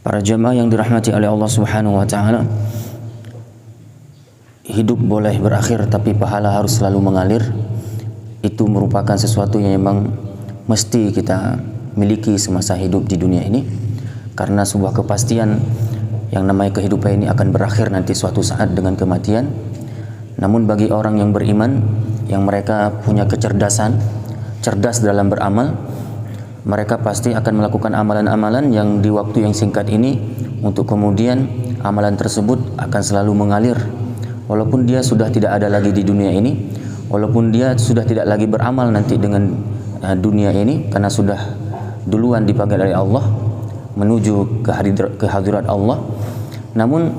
Para jamaah yang dirahmati oleh Allah Subhanahu wa taala, hidup boleh berakhir tapi pahala harus selalu mengalir. Itu merupakan sesuatu yang memang mesti kita miliki semasa hidup di dunia ini, karena sebuah kepastian yang namanya kehidupan ini akan berakhir nanti suatu saat dengan kematian. Namun bagi orang yang beriman, yang mereka punya kecerdasan, cerdas dalam beramal, mereka pasti akan melakukan amalan-amalan yang di waktu yang singkat ini, untuk kemudian amalan tersebut akan selalu mengalir. Walaupun dia sudah tidak ada lagi di dunia ini, walaupun dia sudah tidak lagi beramal nanti dengan dunia ini, karena sudah duluan dipanggil oleh Allah menuju ke hadirat Allah, namun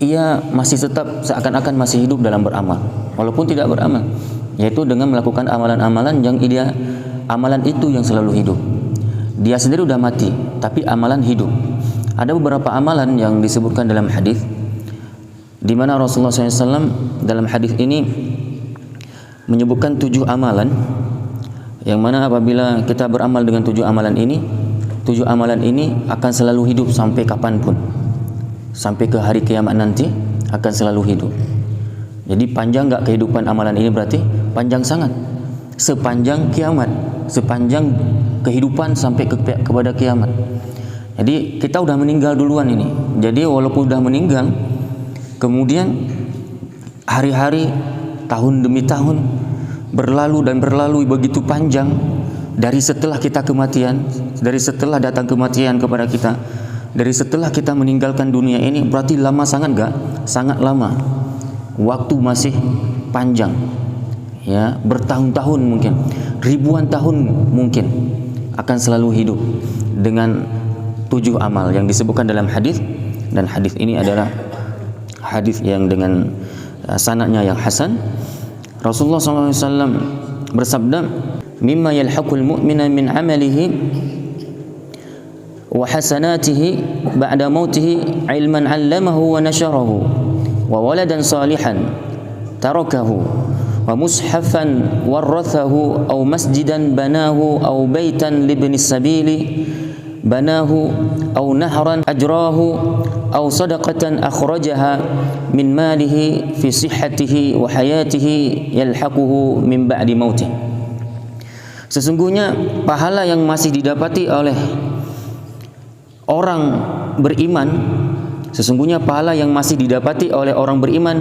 ia masih tetap seakan-akan masih hidup dalam beramal walaupun tidak beramal, yaitu dengan melakukan amalan-amalan yang amalan itu yang selalu hidup. Dia sendiri sudah mati, tapi amalan hidup. Ada beberapa amalan yang disebutkan dalam hadis, di mana Rasulullah SAW dalam hadis ini menyebutkan 7 amalan, yang mana apabila kita beramal dengan 7 amalan ini akan selalu hidup sampai kapanpun, sampai ke hari kiamat nanti akan selalu hidup. Jadi panjang enggak kehidupan amalan ini? Berarti panjang sangat, sepanjang kiamat, sepanjang kehidupan sampai kepada kiamat. Jadi kita udah meninggal duluan ini. Jadi walaupun udah meninggal, kemudian hari-hari, tahun demi tahun berlalu dan berlalu begitu panjang, dari setelah kita kematian, dari setelah datang kematian kepada kita, dari setelah kita meninggalkan dunia ini, berarti lama sangat enggak? Sangat lama. Waktu masih panjang, ya, bertahun-tahun mungkin, ribuan tahun mungkin akan selalu hidup dengan 7 amal yang disebutkan dalam hadis. Dan hadis ini adalah hadis yang dengan sanadnya yang hasan. Rasulullah SAW bersabda, mimma yalhaqul mu'mina min amalihi wa hasanatihi ba'da mautihi ilman 'allamahu wa nasharahu wa waladan salihan tarakahu wa mushafan warathahu aw masjidan banahu aw baitan libni sabili banahu aw nahran ajrahu aw sadaqatan akhrajaha min malihi fi sihhatihi wa hayatihi yalhaquhu min ba'di mautih. Sesungguhnya pahala yang masih didapati oleh orang beriman, sesungguhnya pahala yang masih didapati oleh orang beriman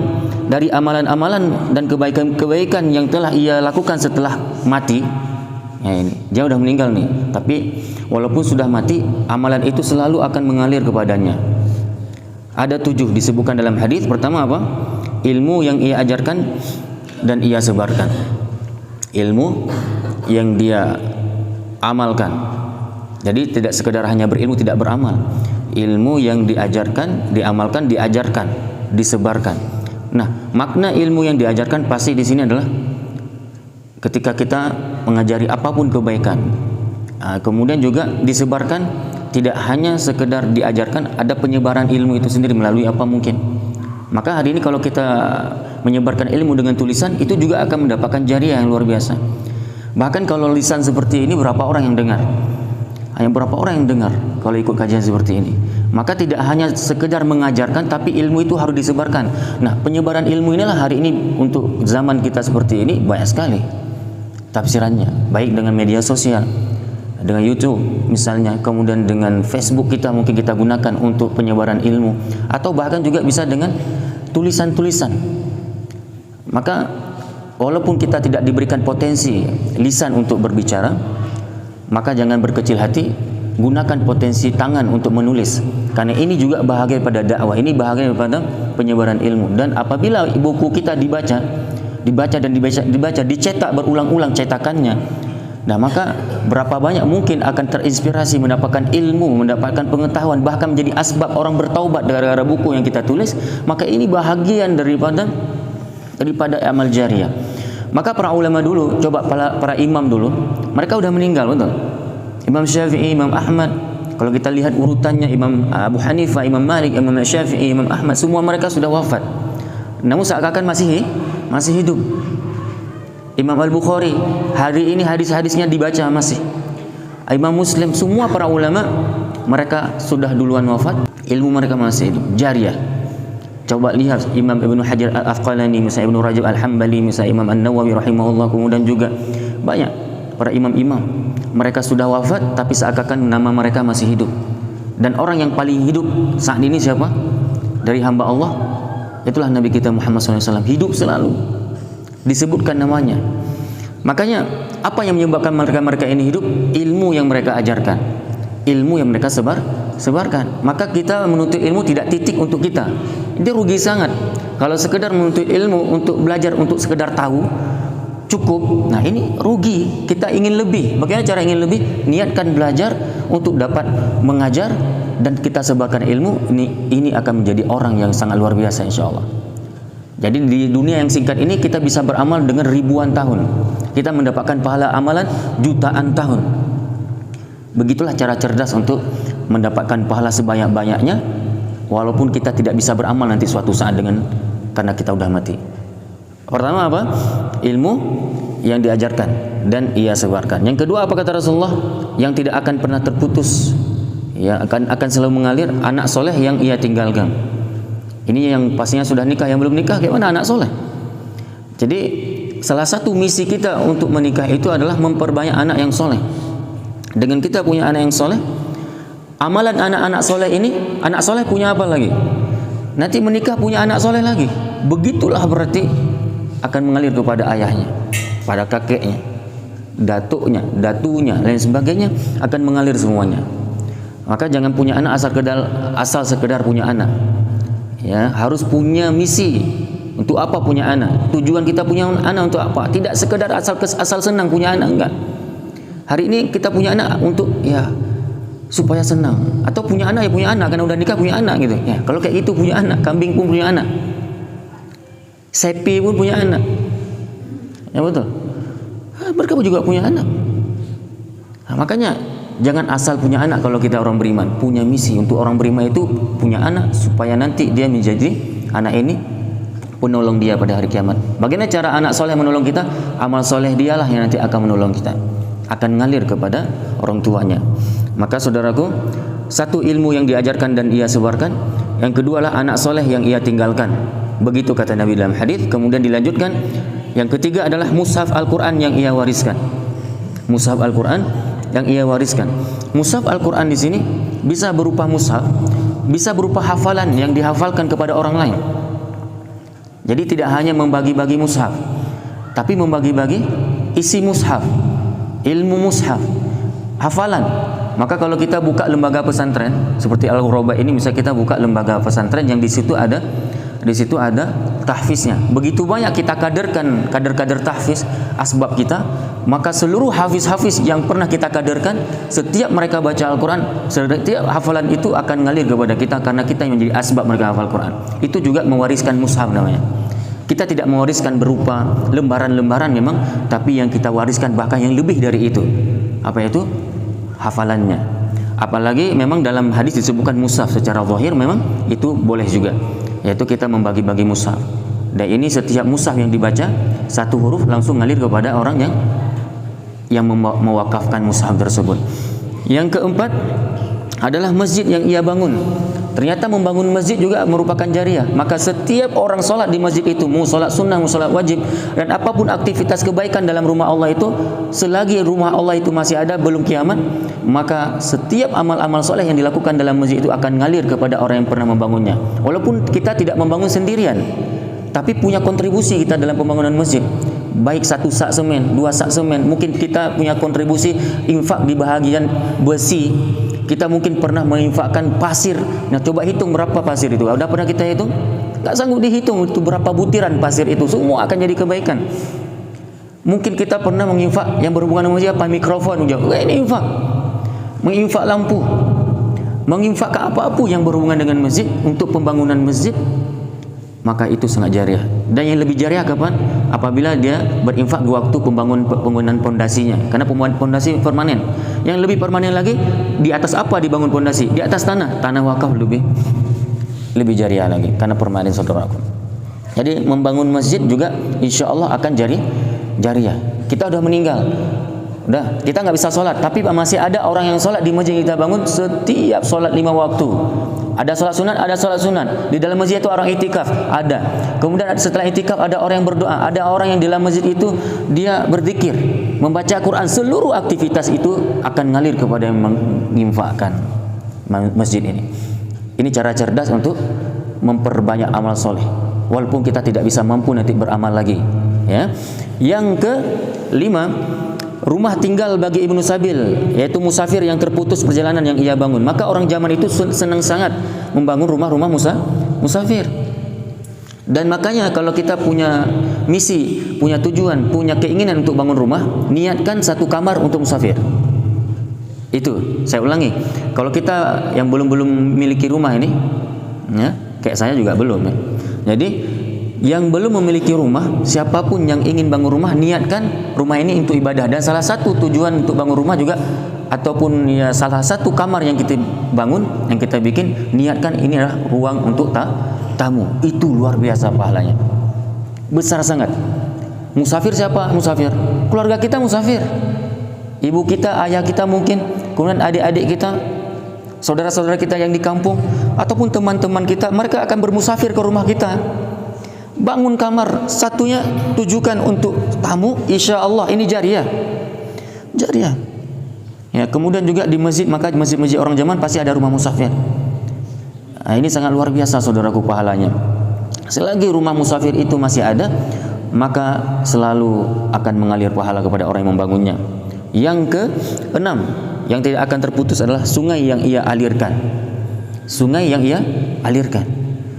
dari amalan-amalan dan kebaikan-kebaikan yang telah ia lakukan setelah mati. Ya, ini dia udah meninggal nih, tapi walaupun sudah mati, amalan itu selalu akan mengalir kepadanya. Ada 7 disebutkan dalam hadis. Pertama apa? Ilmu yang ia ajarkan dan ia sebarkan. Ilmu yang dia amalkan. Jadi tidak sekedar hanya berilmu tidak beramal. Ilmu yang diajarkan, diamalkan, diajarkan, disebarkan. Nah, makna ilmu yang diajarkan pasti di sini adalah ketika kita mengajari apapun kebaikan, kemudian juga disebarkan, tidak hanya sekedar diajarkan, ada penyebaran ilmu itu sendiri melalui apa mungkin. Maka hari ini kalau kita menyebarkan ilmu dengan tulisan, itu juga akan mendapatkan jariah yang luar biasa. Bahkan kalau lisan seperti ini, berapa orang yang dengar? Hanya berapa orang yang dengar kalau ikut kajian seperti ini. Maka tidak hanya sekedar mengajarkan, tapi ilmu itu harus disebarkan. Nah, penyebaran ilmu inilah hari ini untuk zaman kita seperti ini banyak sekali tafsirannya, baik dengan media sosial, dengan YouTube misalnya, kemudian dengan Facebook kita mungkin kita gunakan untuk penyebaran ilmu, atau bahkan juga bisa dengan tulisan-tulisan. Maka walaupun kita tidak diberikan potensi lisan untuk berbicara, maka jangan berkecil hati, gunakan potensi tangan untuk menulis, karena ini juga bahagia pada dakwah, ini bahagia pada penyebaran ilmu. Dan apabila buku kita dibaca, dicetak berulang-ulang cetakannya, nah maka berapa banyak mungkin akan terinspirasi, mendapatkan ilmu, mendapatkan pengetahuan, bahkan menjadi asbab orang bertaubat gara-gara buku yang kita tulis. Maka ini bahagian daripada amal jariah. Maka para ulama dulu, coba para imam dulu, mereka udah meninggal, betul? Imam Syafi'i, Imam Ahmad, kalau kita lihat urutannya, Imam Abu Hanifah, Imam Malik, Imam Syafi'i, Imam Ahmad, semua mereka sudah wafat. Namun seakan-akan masih hidup. Imam Al-Bukhari, hari ini hadis-hadisnya dibaca masih. Imam Muslim, semua para ulama mereka sudah duluan wafat, ilmu mereka masih hidup, jariyah. Coba lihat Imam Ibnu Hajar Al-Asqalani, misalnya Ibnu Rajab Al-Hambali, misalnya Imam An-Nawawi rahimahullah, kemudian juga banyak para imam-imam, mereka sudah wafat tapi seakan-akan nama mereka masih hidup. Dan orang yang paling hidup saat ini siapa? Dari hamba Allah, itulah Nabi kita Muhammad SAW, hidup selalu disebutkan namanya. Makanya apa yang menyebabkan mereka ini hidup? Ilmu yang mereka ajarkan, ilmu yang mereka sebarkan. Maka kita menuntut ilmu tidak titik untuk kita, itu rugi sangat. Kalau sekedar menuntut ilmu untuk belajar, untuk sekedar tahu cukup, nah ini rugi. Kita ingin lebih. Bagaimana cara ingin lebih? Niatkan belajar untuk dapat mengajar dan kita sebarkan ilmu. Ini akan menjadi orang yang sangat luar biasa insya Allah. Jadi di dunia yang singkat ini kita bisa beramal dengan ribuan tahun, kita mendapatkan pahala amalan jutaan tahun. Begitulah cara cerdas untuk mendapatkan pahala sebanyak-banyaknya, walaupun kita tidak bisa beramal nanti suatu saat karena kita udah mati. Pertama apa? Ilmu yang diajarkan dan ia sebarkan. Yang kedua apa kata Rasulullah? Yang tidak akan pernah terputus, ya akan selalu mengalir, anak soleh yang ia tinggalkan. Ini yang pastinya sudah nikah, yang belum nikah bagaimana anak soleh? Jadi salah satu misi kita untuk menikah itu adalah memperbanyak anak yang soleh. Dengan kita punya anak yang soleh, amalan anak-anak soleh ini, anak soleh punya apa lagi? Nanti menikah punya anak soleh lagi. Begitulah berarti akan mengalir kepada ayahnya, pada kakeknya, datuknya, datunya, lain sebagainya, akan mengalir semuanya. Maka jangan punya anak asal sekedar punya anak. Ya, harus punya misi. Untuk apa punya anak? Tujuan kita punya anak untuk apa? Tidak sekedar asal senang punya anak, enggak. Hari ini kita punya anak untuk ya supaya senang, atau punya anak ya punya anak karena udah nikah punya anak gitu. Ya, kalau kayak gitu punya anak, kambing pun punya anak. Sapi pun punya anak. Ya betul. Mereka juga punya anak. Nah, makanya jangan asal punya anak kalau kita orang beriman. Punya misi. Untuk orang beriman itu punya anak supaya nanti dia menjadi anak ini penolong dia pada hari kiamat. Bagaimana cara anak soleh menolong kita? Amal soleh dialah yang nanti akan menolong kita, akan ngalir kepada orang tuanya. Maka saudaraku, satu ilmu yang diajarkan dan ia sebarkan. Yang kedua adalah anak soleh yang ia tinggalkan. Begitu kata Nabi dalam hadis. Kemudian dilanjutkan, yang ketiga adalah mushaf Al-Quran yang ia wariskan. Mushaf Al-Quran yang ia wariskan. Mushaf Al-Quran di sini bisa berupa mushaf, bisa berupa hafalan yang dihafalkan kepada orang lain. Jadi tidak hanya membagi-bagi mushaf, tapi membagi-bagi isi mushaf, ilmu mushaf, hafalan. Maka kalau kita buka lembaga pesantren seperti Al-Ghuraba ini, misalnya kita buka lembaga pesantren yang di situ ada tahfiznya. Begitu banyak kita kaderkan kader-kader tahfiz asbab kita, maka seluruh hafiz-hafiz yang pernah kita kaderkan, setiap mereka baca Al-Quran, setiap hafalan itu akan ngalir kepada kita karena kita yang menjadi asbab mereka hafal Quran. Itu juga mewariskan mushaf namanya. Kita tidak mewariskan berupa lembaran-lembaran memang, tapi yang kita wariskan bahkan yang lebih dari itu. Apa itu? Hafalannya. Apalagi memang dalam hadis disebutkan mushaf secara zahir, memang itu boleh juga, yaitu kita membagi-bagi mushaf. Dan ini setiap mushaf yang dibaca, satu huruf langsung ngalir kepada orang yang mewakafkan mushaf tersebut. Yang keempat adalah masjid yang ia bangun. Ternyata membangun masjid juga merupakan jariah. Maka setiap orang sholat di masjid itu, mau sholat sunnah, mau sholat wajib, dan apapun aktivitas kebaikan dalam rumah Allah itu, selagi rumah Allah itu masih ada belum kiamat, maka setiap amal-amal soleh yang dilakukan dalam masjid itu akan ngalir kepada orang yang pernah membangunnya. Walaupun kita tidak membangun sendirian, tapi punya kontribusi kita dalam pembangunan masjid. Baik 1 sak semen, 2 sak semen, mungkin kita punya kontribusi infak di bahagian besi. Kita mungkin pernah menginfakkan pasir. Nah, coba hitung berapa pasir itu. Sudah pernah kita hitung? Tak sanggup dihitung itu berapa butiran pasir itu. Semua akan jadi kebaikan. Mungkin kita pernah menginfak yang berhubungan dengan apa? Mikrofon. Ini infak. Menginfak lampu. Menginfakkan apa-apa yang berhubungan dengan masjid untuk pembangunan masjid, maka itu sangat jariah. Dan yang lebih jariah kapan? Apabila dia berinfak di waktu pembangunan pondasinya, karena pembangunan pondasi permanen. Yang lebih permanen lagi, di atas apa dibangun pondasi? Di atas tanah wakaf lebih jariah lagi, karena permanen saudaraku. Jadi membangun masjid juga insya Allah akan jariah. Kita sudah meninggal, Udah, kita nggak bisa sholat, tapi masih ada orang yang sholat di masjid yang kita bangun setiap sholat 5 waktu. Ada sholat sunat, ada sholat sunat. Di dalam masjid itu orang itikaf, ada. Kemudian setelah itikaf ada orang yang berdoa, ada orang yang di dalam masjid itu dia berzikir, membaca Quran. Seluruh aktivitas itu akan ngalir kepada yang menginfakkan masjid ini. Ini cara cerdas untuk memperbanyak amal soleh, walaupun kita tidak bisa mampu nanti beramal lagi. Ya. Yang kelima, rumah tinggal bagi Ibnu Sabil, yaitu musafir yang terputus perjalanan yang ia bangun. Maka orang zaman itu senang sangat membangun rumah-rumah musafir. Dan makanya kalau kita punya misi, punya tujuan, punya keinginan untuk bangun rumah, niatkan 1 kamar untuk musafir. Itu, saya ulangi. Kalau kita yang belum memiliki rumah ini, ya, kayak saya juga belum ya. Jadi yang belum memiliki rumah, siapapun yang ingin bangun rumah, niatkan rumah ini untuk ibadah. Dan salah satu tujuan untuk bangun rumah juga, ataupun ya salah satu kamar yang kita bangun, yang kita bikin, niatkan ini adalah ruang untuk tamu. Itu luar biasa pahalanya, besar sangat. Musafir siapa? Musafir keluarga kita, musafir ibu kita, ayah kita mungkin, kemudian adik-adik kita, saudara-saudara kita yang di kampung, ataupun teman-teman kita, mereka akan bermusafir ke rumah kita. Bangun kamar satunya, tujukan untuk tamu, insya Allah ini jariah. Ya, kemudian juga di masjid, maka masjid-masjid orang zaman pasti ada rumah musafir. Nah, ini sangat luar biasa saudaraku pahalanya. Selagi rumah musafir itu masih ada, maka selalu akan mengalir pahala kepada orang yang membangunnya. Yang keenam, yang tidak akan terputus adalah sungai yang ia alirkan. Sungai yang ia alirkan.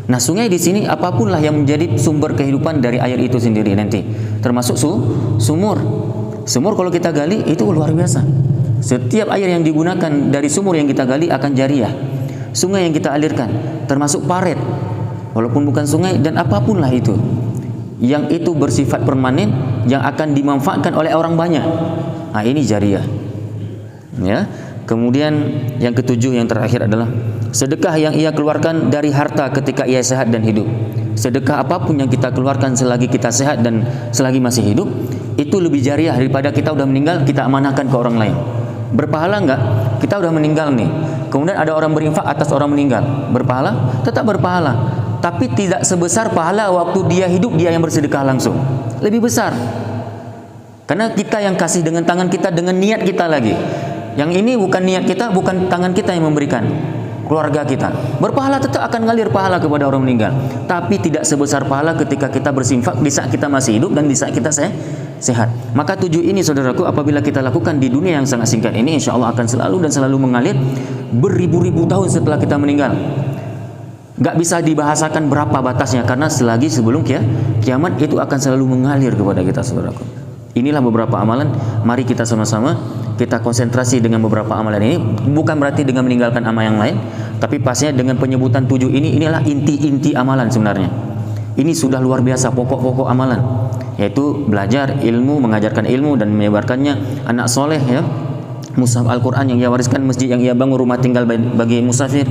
Nah, sungai di sini apapunlah yang menjadi sumber kehidupan dari air itu sendiri nanti, termasuk sumur. Sumur kalau kita gali itu luar biasa. Setiap air yang digunakan dari sumur yang kita gali akan jariah. Sungai yang kita alirkan, termasuk paret, walaupun bukan sungai, dan apapunlah itu, yang itu bersifat permanen, yang akan dimanfaatkan oleh orang banyak. Nah, ini jariah. Ya. Kemudian yang ketujuh, yang terakhir adalah sedekah yang ia keluarkan dari harta ketika ia sehat dan hidup. Sedekah apapun yang kita keluarkan selagi kita sehat dan selagi masih hidup, itu lebih jariah daripada kita udah meninggal, kita amanahkan ke orang lain. Berpahala enggak? Kita udah meninggal nih, kemudian ada orang berinfak atas orang meninggal, berpahala? Tetap berpahala, tapi tidak sebesar pahala waktu dia hidup, dia yang bersedekah langsung. Lebih besar, karena kita yang kasih dengan tangan kita, dengan niat kita lagi. Yang ini bukan niat kita, bukan tangan kita yang memberikan, keluarga kita. Berpahala, tetap akan ngalir pahala kepada orang meninggal, tapi tidak sebesar pahala ketika kita bersinfak di saat kita masih hidup dan di saat kita sehat. Maka 7 ini saudaraku, apabila kita lakukan di dunia yang sangat singkat ini, insya Allah akan selalu dan selalu mengalir beribu-ribu tahun setelah kita meninggal. Gak bisa dibahasakan berapa batasnya, karena selagi sebelum kiamat itu akan selalu mengalir kepada kita saudaraku. Inilah beberapa amalan, mari kita sama-sama kita konsentrasi dengan beberapa amalan ini. Bukan berarti dengan meninggalkan amal yang lain, tapi pastinya dengan penyebutan 7 ini, inilah inti-inti amalan sebenarnya. Ini sudah luar biasa pokok-pokok amalan, yaitu belajar ilmu, mengajarkan ilmu dan menyebarkannya, anak soleh ya, mushaf Al-Quran yang ia wariskan, masjid yang ia bangun, rumah tinggal bagi musafir,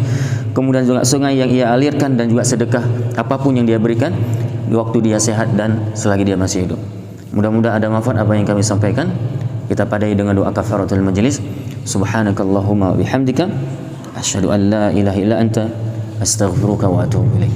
kemudian juga sungai yang ia alirkan, dan juga sedekah apapun yang dia berikan di waktu dia sehat dan selagi dia masih hidup. Mudah-mudahan ada manfaat apa yang kami sampaikan. Kita padai dengan doa kafaratul majlis. Subhanakallahumma wa bihamdika asyhadu an la ilaha illa anta astaghfiruka wa atubu ilaik.